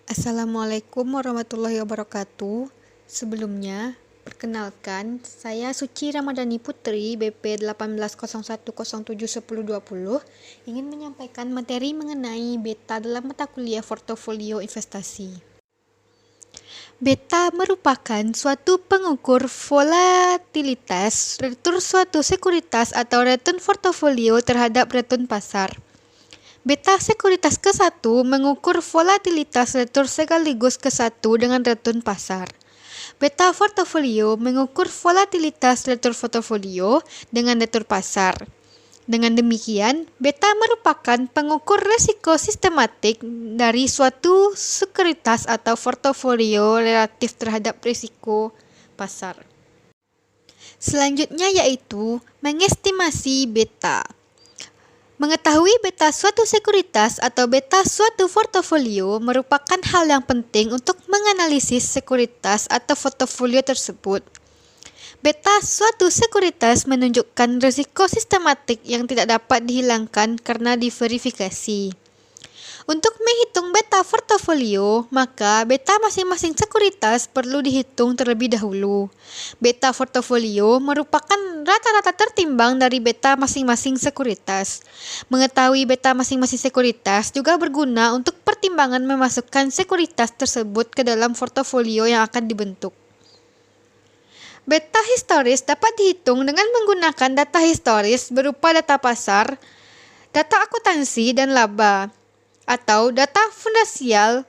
Assalamualaikum warahmatullahi wabarakatuh. Sebelumnya, perkenalkan, saya Suci Ramadhani Putri, BP 1801071020, ingin menyampaikan materi mengenai beta dalam mata kuliah portofolio investasi. Beta merupakan suatu pengukur volatilitas return suatu sekuritas atau return portofolio terhadap return pasar. Beta sekuritas ke-1 mengukur volatilitas return sekaligus ke-1 dengan return pasar. Beta portofolio mengukur volatilitas return portofolio dengan return pasar. Dengan demikian, beta merupakan pengukur risiko sistematik dari suatu sekuritas atau portofolio relatif terhadap risiko pasar. Selanjutnya yaitu mengestimasi beta. Mengetahui beta suatu sekuritas atau beta suatu portofolio merupakan hal yang penting untuk menganalisis sekuritas atau portofolio tersebut. Beta suatu sekuritas menunjukkan risiko sistematik yang tidak dapat dihilangkan karena diverifikasi. Untuk menghitung beta portofolio, maka beta masing-masing sekuritas perlu dihitung terlebih dahulu. Beta portofolio merupakan rata-rata tertimbang dari beta masing-masing sekuritas. Mengetahui beta masing-masing sekuritas juga berguna untuk pertimbangan memasukkan sekuritas tersebut ke dalam portofolio yang akan dibentuk. Beta historis dapat dihitung dengan menggunakan data historis berupa data pasar, data akuntansi, dan laba, atau data fundasial.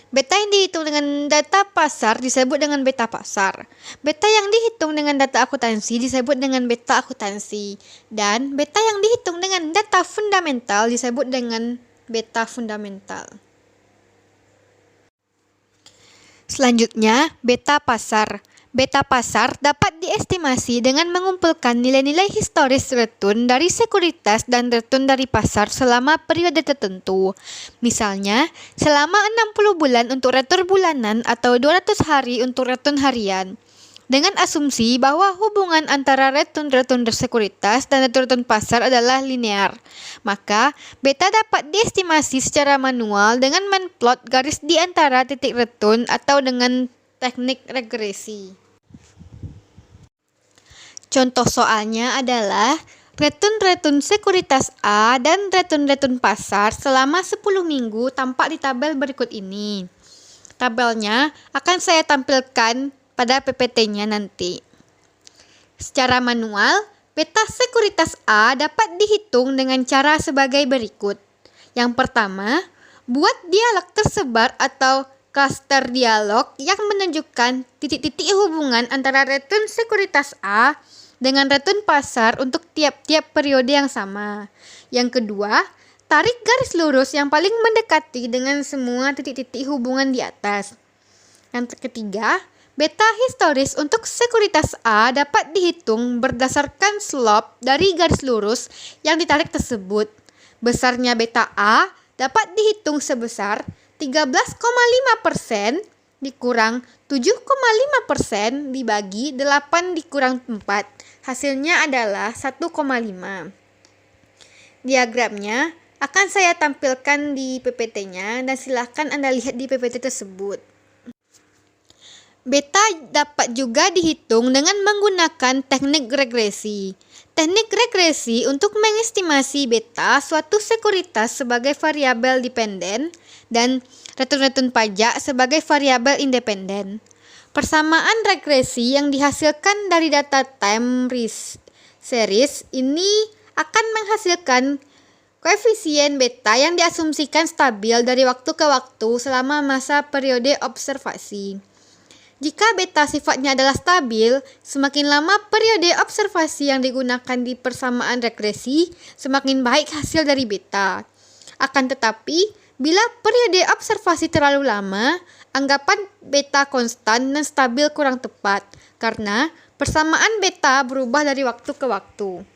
Beta yang dihitung dengan data pasar disebut dengan beta pasar. Beta yang dihitung dengan data akuntansi disebut dengan beta akuntansi. Dan beta yang dihitung dengan data fundamental disebut dengan beta fundamental. Selanjutnya, beta pasar. Beta pasar dapat diestimasi dengan mengumpulkan nilai-nilai historis return dari sekuritas dan return dari pasar selama periode tertentu. Misalnya, selama 60 bulan untuk return bulanan atau 200 hari untuk return harian. Dengan asumsi bahwa hubungan antara return sekuritas dan return pasar adalah linear, maka beta dapat diestimasi secara manual dengan menplot garis di antara titik return atau dengan teknik regresi. Contoh soalnya adalah return sekuritas A dan return pasar selama 10 minggu tampak di tabel berikut ini. Tabelnya akan saya tampilkan pada PPT-nya nanti. Secara manual, beta sekuritas A dapat dihitung dengan cara sebagai berikut. Yang pertama, buat dialog tersebar atau cluster dialog yang menunjukkan titik-titik hubungan antara return sekuritas A dengan return pasar untuk tiap-tiap periode yang sama. Yang kedua, tarik garis lurus yang paling mendekati dengan semua titik-titik hubungan di atas. Yang ketiga, beta historis untuk sekuritas A dapat dihitung berdasarkan slope dari garis lurus yang ditarik tersebut. Besarnya beta A dapat dihitung sebesar 13,5% dikurang 7,5% dibagi 8 dikurang 4. Hasilnya adalah 1,5. Diagramnya akan saya tampilkan di PPT-nya dan silahkan Anda lihat di PPT tersebut. Beta dapat juga dihitung dengan menggunakan teknik regresi. Teknik regresi untuk mengestimasi beta suatu sekuritas sebagai variabel dependen dan return pajak sebagai variabel independen. Persamaan regresi yang dihasilkan dari data time series ini akan menghasilkan koefisien beta yang diasumsikan stabil dari waktu ke waktu selama masa periode observasi. Jika beta sifatnya adalah stabil, semakin lama periode observasi yang digunakan di persamaan regresi, semakin baik hasil dari beta. Akan tetapi, bila periode observasi terlalu lama, anggapan beta konstan dan stabil kurang tepat, karena persamaan beta berubah dari waktu ke waktu.